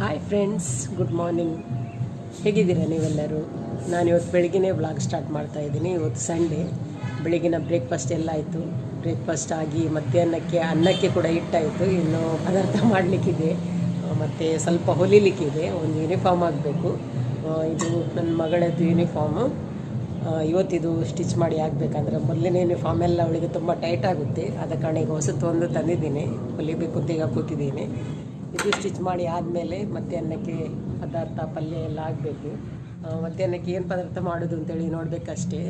Hi friends, good morning. ಹೇಗಿದ್ದೀರಾ ನೀವೆಲ್ಲರೂ? ನಾನು ಇವತ್ತು ಬೆಳಗ್ಗೆನೇ ವ್ಲಾಗ್ ಸ್ಟಾರ್ಟ್ ಮಾಡ್ತಾ ಇದ್ದೀನಿ. ಇವತ್ತು ಸಂಡೇ. ಬೆಳಗಿನ ಬ್ರೇಕ್ಫಾಸ್ಟ್ ಎಲ್ಲ ಆಯಿತು. ಬ್ರೇಕ್ಫಾಸ್ಟ್ ಆಗಿ ಮಧ್ಯಾಹ್ನಕ್ಕೆ ಅನ್ನಕ್ಕೆ ಕೂಡ ಇಟ್ಟಾಯಿತು. ಇನ್ನು ಪದಾರ್ಥ ಮಾಡಲಿಕ್ಕಿದೆ ಮತ್ತು ಸ್ವಲ್ಪ ಹೊಲಿಲಿಕ್ಕಿದೆ. ಒಂದು ಯೂನಿಫಾರ್ಮ್ ಆಗಬೇಕು. ಇದು ನನ್ನ ಮಗಳದ್ದು ಯೂನಿಫಾರ್ಮು. ಇವತ್ತಿದು ಸ್ಟಿಚ್ ಮಾಡಿ ಆಗಬೇಕಂದ್ರೆ ಮೊದಲನೇ ಯೂನಿಫಾರ್ಮ್ ಎಲ್ಲ ಅವಳಿಗೆ ತುಂಬ ಟೈಟ್ ಆಗುತ್ತೆ. ಆದ ಕಾರಣ ಈಗ ಹೊಸತೊಂದು ತಂದಿದ್ದೀನಿ, ಹೊಲಿಬೇಕು ಅಂತ ಈಗ ಕೂತಿದ್ದೀನಿ. ಇದು ಸ್ಟಿಚ್ ಮಾಡಿ ಆದಮೇಲೆ ಮಧ್ಯಾಹ್ನಕ್ಕೆ ಪದಾರ್ಥ ಪಲ್ಯ ಎಲ್ಲ ಆಗಬೇಕು. ಮಧ್ಯಾಹ್ನಕ್ಕೆ ಏನು ಪದಾರ್ಥ ಮಾಡೋದು ಅಂತೇಳಿ ನೋಡಬೇಕಷ್ಟೇ.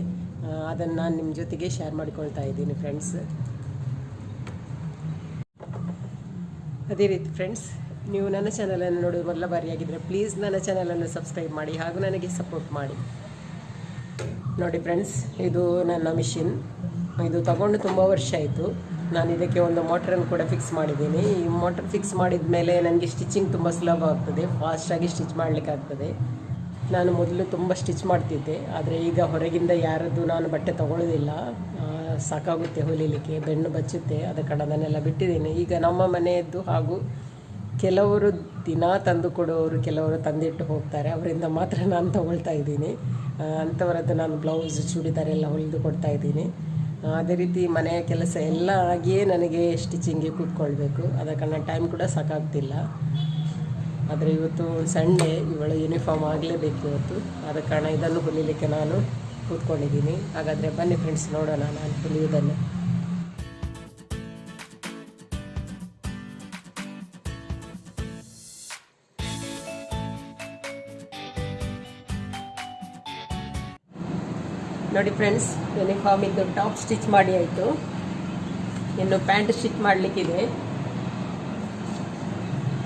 ಅದನ್ನು ನಾನು ನಿಮ್ಮ ಜೊತೆಗೆ ಶೇರ್ ಮಾಡಿಕೊಳ್ತಾ ಇದ್ದೀನಿ ಫ್ರೆಂಡ್ಸ್. ಅದೇ ರೀತಿ ಫ್ರೆಂಡ್ಸ್, ನೀವು ನನ್ನ ಚಾನಲನ್ನು ನೋಡೋದು ಮೊದಲ ಬಾರಿಯಾಗಿದ್ದರೆ ಪ್ಲೀಸ್ ನನ್ನ ಚಾನಲನ್ನು ಸಬ್ಸ್ಕ್ರೈಬ್ ಮಾಡಿ ಹಾಗೂ ನನಗೆ ಸಪೋರ್ಟ್ ಮಾಡಿ. ನೋಡಿ ಫ್ರೆಂಡ್ಸ್, ಇದು ನನ್ನ ಮಿಷಿನ್. ಇದು ತಗೊಂಡು ತುಂಬ ವರ್ಷ ಆಯಿತು. ನಾನು ಇದಕ್ಕೆ ಒಂದು ಮೋಟ್ರನ್ನು ಕೂಡ ಫಿಕ್ಸ್ ಮಾಡಿದ್ದೀನಿ. ಈ ಮೋಟ್ರ್ ಫಿಕ್ಸ್ ಮಾಡಿದ ಮೇಲೆ ನನಗೆ ಸ್ಟಿಚಿಂಗ್ ತುಂಬ ಸುಲಭ ಆಗ್ತದೆ, ಫಾಸ್ಟಾಗಿ ಸ್ಟಿಚ್ ಮಾಡಲಿಕ್ಕಾಗ್ತದೆ. ನಾನು ಮೊದಲು ತುಂಬ ಸ್ಟಿಚ್ ಮಾಡ್ತಿದ್ದೆ, ಆದರೆ ಈಗ ಹೊರಗಿಂದ ಯಾರದ್ದು ನಾನು ಬಟ್ಟೆ ತೊಗೊಳ್ಳೋದಿಲ್ಲ. ಸಾಕಾಗುತ್ತೆ ಹೊಲಿಲಿಕ್ಕೆ, ಬೆನ್ನು ಬಚ್ಚುತ್ತೆ. ಆದ ಕಾರಣ ಅದನ್ನೆಲ್ಲ ಬಿಟ್ಟಿದ್ದೀನಿ. ಈಗ ನಮ್ಮ ಮನೆಯದ್ದು ಹಾಗೂ ಕೆಲವರು ದಿನ ತಂದು ಕೊಡೋರು, ಕೆಲವರು ತಂದಿಟ್ಟು ಹೋಗ್ತಾರೆ, ಅವರಿಂದ ಮಾತ್ರ ನಾನು ತೊಗೊಳ್ತಾ ಇದ್ದೀನಿ. ಅಂಥವರದ್ದು ನಾನು ಬ್ಲೌಸ್, ಚೂಡಿದಾರ್ ಎಲ್ಲ ಹೊಲಿದು ಕೊಡ್ತಾ ಇದ್ದೀನಿ. ಅದೇ ರೀತಿ ಮನೆಯ ಕೆಲಸ ಎಲ್ಲ ಆಗಿಯೇ ನನಗೆ ಸ್ಟಿಚಿಂಗಿಗೆ ಕೂತ್ಕೊಳ್ಬೇಕು. ಆದ ಕಾರಣ ಟೈಮ್ ಕೂಡ ಸಾಕಾಗ್ತಿಲ್ಲ. ಆದರೆ ಇವತ್ತು ಸಂಡೇ, ಇವಳು ಯೂನಿಫಾರ್ಮ್ ಆಗಲೇಬೇಕು ಇವತ್ತು. ಆದ ಕಾರಣ ಇದನ್ನು ಹೊಲಿಲಿಕ್ಕೆ ನಾನು ಕೂತ್ಕೊಂಡಿದ್ದೀನಿ. ಹಾಗಾದರೆ ಬನ್ನಿ ಫ್ರೆಂಡ್ಸ್, ನೋಡೋಣ ನಾನು ಹೊಲಿಯೋದನ್ನು. ನೋಡಿ ಫ್ರೆಂಡ್ಸ್, ಯೂನಿಫಾರ್ಮ್ ಇದ್ದು ಟಾಪ್ ಸ್ಟಿಚ್ ಮಾಡಿ ಆಯಿತು. ಇನ್ನು ಪ್ಯಾಂಟ್ ಸ್ಟಿಚ್ ಮಾಡಲಿಕ್ಕಿದೆ.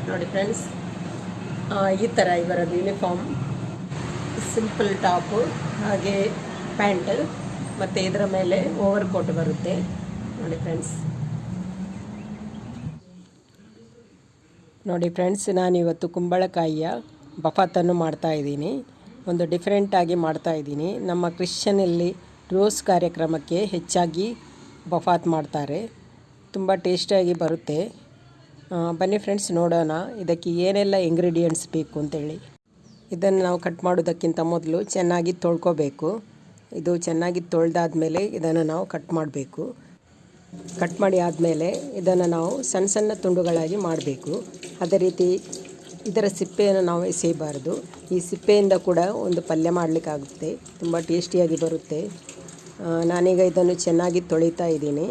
ನೋಡಿ ಫ್ರೆಂಡ್ಸ್, ಈ ಥರ ಇವರದ್ದು ಯೂನಿಫಾರ್ಮ್. ಸಿಂಪಲ್ ಟಾಪು, ಹಾಗೆ ಪ್ಯಾಂಟ್, ಮತ್ತು ಇದರ ಮೇಲೆ ಓವರ್ ಕೋಟ್ ಬರುತ್ತೆ. ನೋಡಿ ಫ್ರೆಂಡ್ಸ್, ನಾನಿವತ್ತು ಕುಂಬಳಕಾಯಿಯ ಬಫಾತನ್ನು ಮಾಡ್ತಾಯಿದ್ದೀನಿ. ಒಂದು ಡಿಫ್ರೆಂಟಾಗಿ ಮಾಡ್ತಾಯಿದ್ದೀನಿ. ನಮ್ಮ ಕ್ರಿಶ್ಚಿಯನಲ್ಲಿ ರೋಸ್ ಕಾರ್ಯಕ್ರಮಕ್ಕೆ ಹೆಚ್ಚಾಗಿ ಬಫಾತ್ ಮಾಡ್ತಾರೆ. ತುಂಬ ಟೇಸ್ಟಿಯಾಗಿ ಬರುತ್ತೆ. ಬನ್ನಿ ಫ್ರೆಂಡ್ಸ್, ನೋಡೋಣ ಇದಕ್ಕೆ ಏನೆಲ್ಲ ಇಂಗ್ರೀಡಿಯೆಂಟ್ಸ್ ಬೇಕು ಅಂತೇಳಿ. ಇದನ್ನು ನಾವು ಕಟ್ ಮಾಡೋದಕ್ಕಿಂತ ಮೊದಲು ಚೆನ್ನಾಗಿ ತೊಳ್ಕೊಬೇಕು. ಇದು ಚೆನ್ನಾಗಿ ತೊಳೆದಾದ್ಮೇಲೆ ಇದನ್ನು ನಾವು ಕಟ್ ಮಾಡಬೇಕು. ಕಟ್ ಮಾಡಿ ಆದಮೇಲೆ ಇದನ್ನು ನಾವು ಸಣ್ಣ ಸಣ್ಣ ತುಂಡುಗಳಾಗಿ ಮಾಡಬೇಕು. ಅದೇ ರೀತಿ ಇದರ ಸಿಪ್ಪೆಯನ್ನು ನಾವು ಎಸೆಯಬಾರ್ದು. ಈ ಸಿಪ್ಪೆಯಿಂದ ಕೂಡ ಒಂದು ಪಲ್ಯ ಮಾಡಲಿಕ್ಕಾಗುತ್ತೆ, ತುಂಬ ಟೇಸ್ಟಿಯಾಗಿ ಬರುತ್ತೆ. ನಾನೀಗ ಇದನ್ನು ಚೆನ್ನಾಗಿ ತೊಳಿತಾ ಇದ್ದೀನಿ.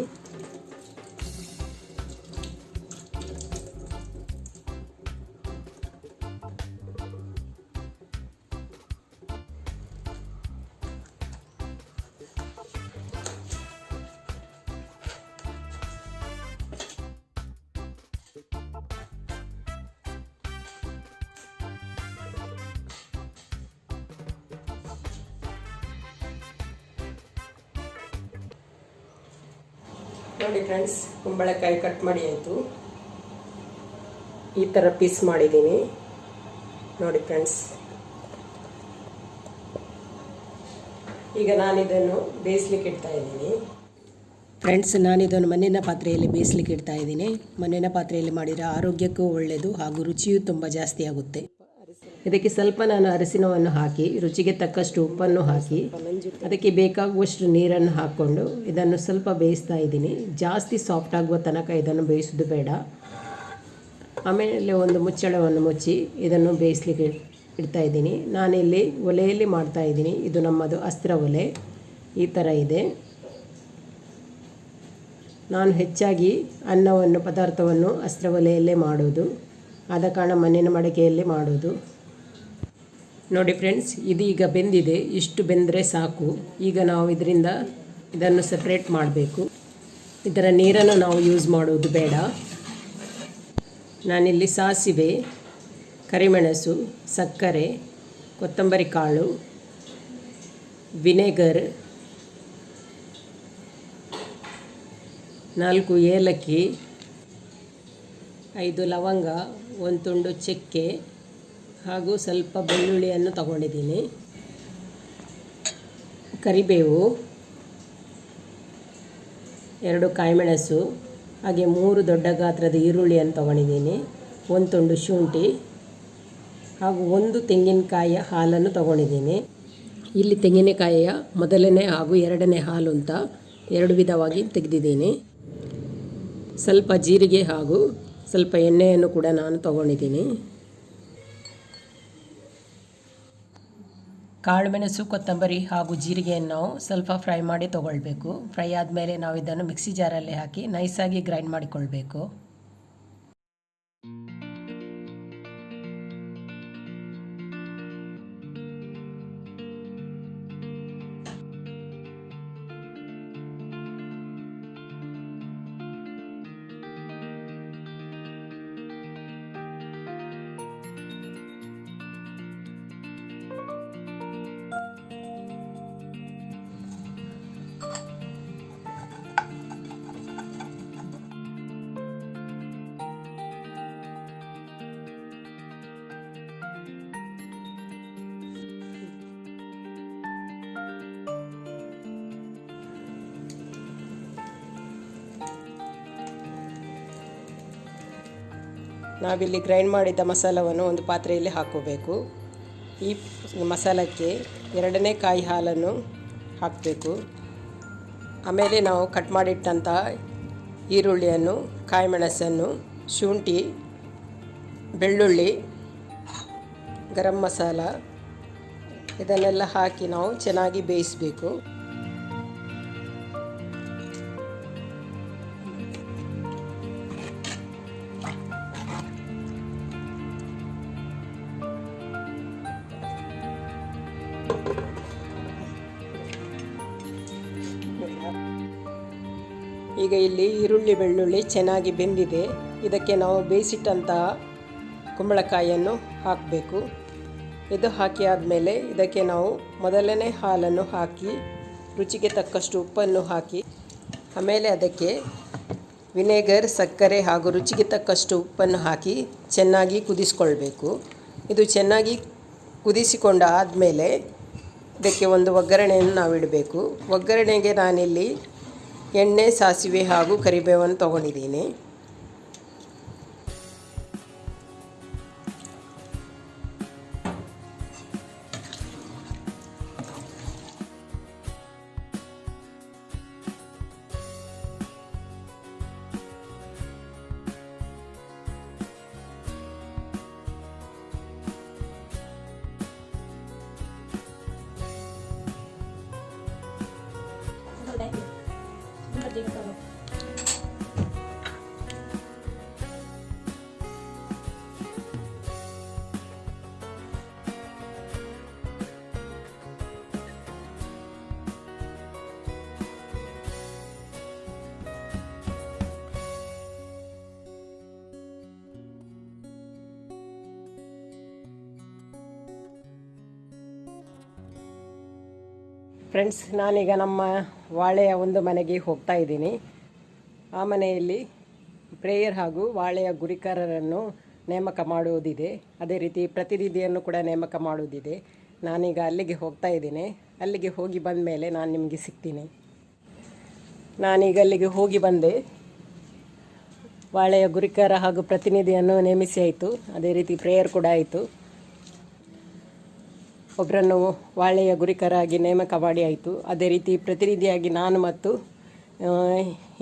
ನೋಡಿ ಫ್ರೆಂಡ್ಸ್, ಕುಂಬಳಕಾಯಿ ಕಟ್ ಮಾಡಿ ಆಯಿತು. ಈ ಥರ ಪೀಸ್ ಮಾಡಿದ್ದೀನಿ. ನೋಡಿ ಫ್ರೆಂಡ್ಸ್, ಈಗ ನಾನಿದನ್ನು ಬೇಯಿಸ್ಲಿಕ್ಕೆ ಇಡ್ತಾ ಇದ್ದೀನಿ. ಫ್ರೆಂಡ್ಸ್, ನಾನಿದನ್ನು ಮಣ್ಣಿನ ಪಾತ್ರೆಯಲ್ಲಿ ಬೇಯಿಸ್ಲಿಕ್ಕೆ ಇಡ್ತಾ ಇದ್ದೀನಿ. ಮಣ್ಣಿನ ಪಾತ್ರೆಯಲ್ಲಿ ಮಾಡಿದರೆ ಆರೋಗ್ಯಕ್ಕೂ ಒಳ್ಳೆಯದು ಹಾಗೂ ರುಚಿಯೂ ತುಂಬ ಜಾಸ್ತಿ ಆಗುತ್ತೆ. ಇದಕ್ಕೆ ಸ್ವಲ್ಪ ನಾನು ಅರಿಶಿನವನ್ನು ಹಾಕಿ, ರುಚಿಗೆ ತಕ್ಕಷ್ಟು ಉಪ್ಪನ್ನು ಹಾಕಿ, ಅದಕ್ಕೆ ಬೇಕಾಗುವಷ್ಟು ನೀರನ್ನು ಹಾಕ್ಕೊಂಡು ಇದನ್ನು ಸ್ವಲ್ಪ ಬೇಯಿಸ್ತಾ ಇದ್ದೀನಿ. ಜಾಸ್ತಿ ಸಾಫ್ಟ್ ಆಗುವ ತನಕ ಇದನ್ನು ಬೇಯಿಸೋದು ಬೇಡ. ಆಮೇಲೆ ಒಂದು ಮುಚ್ಚಳವನ್ನು ಮುಚ್ಚಿ ಇದನ್ನು ಬೇಯಿಸ್ಲಿಕ್ಕೆ ಇಡ್ತಾ ಇದ್ದೀನಿ. ನಾನಿಲ್ಲಿ ಒಲೆಯಲ್ಲಿ ಮಾಡ್ತಾ ಇದ್ದೀನಿ. ಇದು ನಮ್ಮದು ಅಸ್ತ್ರ ಒಲೆ, ಈ ಥರ ಇದೆ. ನಾನು ಹೆಚ್ಚಾಗಿ ಅನ್ನವನ್ನು, ಪದಾರ್ಥವನ್ನು ಅಸ್ತ್ರ ಒಲೆಯಲ್ಲೇ ಮಾಡೋದು. ಆದ ಕಾರಣ ಮಣ್ಣಿನ ಮಡಕೆಯಲ್ಲಿ ಮಾಡೋದು. ನೋಡಿ ಫ್ರೆಂಡ್ಸ್, ಇದು ಈಗ ಬೆಂದಿದೆ. ಇಷ್ಟು ಬೆಂದರೆ ಸಾಕು. ಈಗ ನಾವು ಇದನ್ನು ಸಪ್ರೇಟ್ ಮಾಡಬೇಕು. ಇದರ ನೀರನ್ನು ನಾವು ಯೂಸ್ ಮಾಡೋದು ಬೇಡ. ನಾನಿಲ್ಲಿ ಸಾಸಿವೆ, ಕರಿಮೆಣಸು, ಸಕ್ಕರೆ, ಕೊತ್ತಂಬರಿ ಕಾಳು, ವಿನೆಗರ್, 4 ಏಲಕ್ಕಿ, 5 ಲವಂಗ, 1 ತುಂಡು ಚಕ್ಕೆ ಹಾಗೂ ಸ್ವಲ್ಪ ಬೆಳ್ಳುಳ್ಳಿಯನ್ನು ತಗೊಂಡಿದ್ದೀನಿ. ಕರಿಬೇವು, 2 ಕಾಯಿಮೆಣಸು, ಹಾಗೆ 3 ದೊಡ್ಡ ಗಾತ್ರದ ಈರುಳ್ಳಿಯನ್ನು ತಗೊಂಡಿದ್ದೀನಿ, 1 ತುಂಡು ಶುಂಠಿ, ಹಾಗೂ 1 ತೆಂಗಿನಕಾಯಿಯ ಹಾಲನ್ನು ತಗೊಂಡಿದ್ದೀನಿ. ಇಲ್ಲಿ ತೆಂಗಿನಕಾಯಿಯ ಮೊದಲನೇ ಹಾಗೂ ಎರಡನೇ ಹಾಲು ಅಂತ 2 ವಿಧವಾಗಿ ತೆಗೆದಿದ್ದೀನಿ. ಸ್ವಲ್ಪ ಜೀರಿಗೆ ಹಾಗೂ ಸ್ವಲ್ಪ ಎಣ್ಣೆಯನ್ನು ಕೂಡ ನಾನು ತಗೊಂಡಿದ್ದೀನಿ. ಕಾಳುಮೆಣಸು, ಕೊತ್ತಂಬರಿ ಹಾಗೂ ಜೀರಿಗೆಯನ್ನು ನಾವು ಸ್ವಲ್ಪ ಫ್ರೈ ಮಾಡಿ ತಗೊಳ್ಬೇಕು. ಫ್ರೈ ಆದಮೇಲೆ ನಾವು ಇದನ್ನು ಮಿಕ್ಸಿ ಜಾರಲ್ಲಿ ಹಾಕಿ ನೈಸಾಗಿ ಗ್ರೈಂಡ್ ಮಾಡಿಕೊಳ್ಬೇಕು. ನಾವಿಲ್ಲಿ ಗ್ರೈಂಡ್ ಮಾಡಿದ ಮಸಾಲವನ್ನು ಒಂದು ಪಾತ್ರೆಯಲ್ಲಿ ಹಾಕೋಬೇಕು. ಈ ಮಸಾಲಕ್ಕೆ 2ನೇ ಕಾಯಿ ಹಾಲನ್ನು ಹಾಕಬೇಕು. ಆಮೇಲೆ ನಾವು ಕಟ್ ಮಾಡಿಟ್ಟಂಥ ಈರುಳ್ಳಿಯನ್ನು, ಕಾಯಿಮೆಣಸನ್ನು, ಶುಂಠಿ, ಬೆಳ್ಳುಳ್ಳಿ, ಗರಂ ಮಸಾಲ ಇದನ್ನೆಲ್ಲ ಹಾಕಿ ನಾವು ಚೆನ್ನಾಗಿ ಬೇಯಿಸಬೇಕು. ಈಗ ಇಲ್ಲಿ ಈರುಳ್ಳಿ ಬೆಳ್ಳುಳ್ಳಿ ಚೆನ್ನಾಗಿ ಬೆಂದಿದೆ. ಇದಕ್ಕೆ ನಾವು ಬೇಯಿಸಿಟ್ಟಂತಹ ಕುಂಬಳಕಾಯಿಯನ್ನು ಹಾಕಬೇಕು. ಇದು ಹಾಕಿ ಆದಮೇಲೆ ಇದಕ್ಕೆ ನಾವು ಮೊದಲನೇ ಹಾಲನ್ನು ಹಾಕಿ ರುಚಿಗೆ ತಕ್ಕಷ್ಟು ಉಪ್ಪನ್ನು ಹಾಕಿ ಆಮೇಲೆ ಅದಕ್ಕೆ ವಿನೆಗರ್, ಸಕ್ಕರೆ ಹಾಗೂ ರುಚಿಗೆ ತಕ್ಕಷ್ಟು ಉಪ್ಪನ್ನು ಹಾಕಿ ಚೆನ್ನಾಗಿ ಕುದಿಸ್ಕೊಳ್ಬೇಕು. ಇದು ಚೆನ್ನಾಗಿ ಕುದಿಸಿಕೊಂಡ ಆದಮೇಲೆ ಇದಕ್ಕೆ ಒಂದು ಒಗ್ಗರಣೆಯನ್ನು ನಾವು ಇಡಬೇಕು. ಒಗ್ಗರಣೆಗೆ ನಾನಿಲ್ಲಿ ಎಣ್ಣೆ, ಸಾಸಿವೆ ಹಾಗೂ ಕರಿಬೇವನ್ನು ತಗೊಂಡಿದ್ದೀನಿ. ಫ್ರೆಂಡ್ಸ್, ನಾನೀಗ ನಮ್ಮ ವಾಳೆಯ ಒಂದು ಮನೆಗೆ ಹೋಗ್ತಾ ಇದ್ದೀನಿ. ಆ ಮನೆಯಲ್ಲಿ ಪ್ರೇಯರ್ ಹಾಗೂ ವಾಳೆಯ ಗುರಿಕಾರರನ್ನು ನೇಮಕ ಮಾಡುವುದಿದೆ. ಅದೇ ರೀತಿ ಪ್ರತಿನಿಧಿಯನ್ನು ಕೂಡ ನೇಮಕ ಮಾಡುವುದಿದೆ. ನಾನೀಗ ಅಲ್ಲಿಗೆ ಹೋಗ್ತಾ ಇದ್ದೀನಿ. ಅಲ್ಲಿಗೆ ಹೋಗಿ ಬಂದ ಮೇಲೆ ನಾನು ನಿಮಗೆ ಸಿಗ್ತೀನಿ. ನಾನೀಗ ಅಲ್ಲಿಗೆ ಹೋಗಿ ಬಂದೆ. ವಾಳೆಯ ಗುರಿಕಾರ ಹಾಗೂ ಪ್ರತಿನಿಧಿಯನ್ನು ನೇಮಿಸಿ ಆಯಿತು. ಅದೇ ರೀತಿ ಪ್ರೇಯರ್ ಕೂಡ ಆಯಿತು. ಒಬ್ಬರನ್ನು ವಾಳೆಯ ಗುರಿಕರಾಗಿ ನೇಮಕ ಮಾಡಿ ಆಯಿತು. ಅದೇ ರೀತಿ ಪ್ರತಿನಿಧಿಯಾಗಿ ನಾನು ಮತ್ತು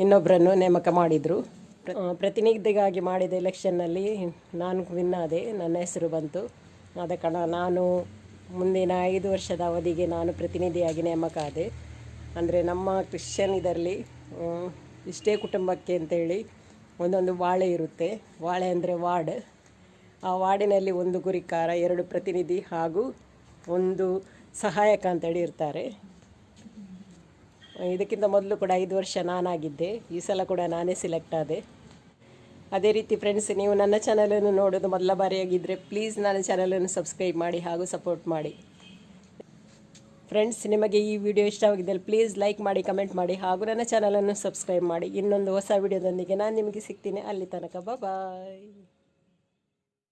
ಇನ್ನೊಬ್ಬರನ್ನು ನೇಮಕ ಮಾಡಿದರು. ಪ್ರತಿನಿಧಿಗಾಗಿ ಮಾಡಿದ ಎಲೆಕ್ಷನ್ನಲ್ಲಿ ನಾನು ವಿನ್ ಆದೆ. ನನ್ನ ಹೆಸರು ಬಂತು. ಆದ ಕಾರಣ ನಾನು ಮುಂದಿನ 5 ವರ್ಷದ ಅವಧಿಗೆ ನಾನು ಪ್ರತಿನಿಧಿಯಾಗಿ ನೇಮಕ ಆದೆ. ಅಂದರೆ ನಮ್ಮ ಕ್ರಿಶ್ಚಿಯನ್ ಇದರಲ್ಲಿ ಇಷ್ಟೇ ಕುಟುಂಬಕ್ಕೆ ಅಂತೇಳಿ ಒಂದೊಂದು ವಾಳೆ ಇರುತ್ತೆ. ವಾಳೆ ಅಂದರೆ ವಾರ್ಡ್. ಆ ವಾರ್ಡಿನಲ್ಲಿ 1 ಗುರಿಕಾರ, 2 ಪ್ರತಿನಿಧಿ ಹಾಗೂ 1 ಸಹಾಯಕ ಅಂತೇಳಿ ಇರ್ತಾರೆ. ಇದಕ್ಕಿಂತ ಮೊದಲು ಕೂಡ 5 ವರ್ಷ ನಾನಾಗಿದ್ದೆ. ಈ ಸಲ ಕೂಡ ನಾನೇ ಸಿಲೆಕ್ಟ್ ಆದೆ. ಅದೇ ರೀತಿ ಫ್ರೆಂಡ್ಸ್, ನೀವು ನನ್ನ ಚಾನಲನ್ನು ನೋಡೋದು ಮೊದಲ ಬಾರಿಯಾಗಿದ್ದರೆ ಪ್ಲೀಸ್ ನನ್ನ ಚಾನಲನ್ನು ಸಬ್ಸ್ಕ್ರೈಬ್ ಮಾಡಿ ಹಾಗೂ ಸಪೋರ್ಟ್ ಮಾಡಿ. ಫ್ರೆಂಡ್ಸ್, ನಿಮಗೆ ಈ ವಿಡಿಯೋ ಇಷ್ಟವಾಗಿದ್ದಲ್ಲಿ ಪ್ಲೀಸ್ ಲೈಕ್ ಮಾಡಿ, ಕಮೆಂಟ್ ಮಾಡಿ ಹಾಗೂ ನನ್ನ ಚಾನಲನ್ನು ಸಬ್ಸ್ಕ್ರೈಬ್ ಮಾಡಿ. ಇನ್ನೊಂದು ಹೊಸ ವಿಡಿಯೋದೊಂದಿಗೆ ನಾನು ನಿಮಗೆ ಸಿಗ್ತೀನಿ. ಅಲ್ಲಿ ತನಕ ಬಾಯ್.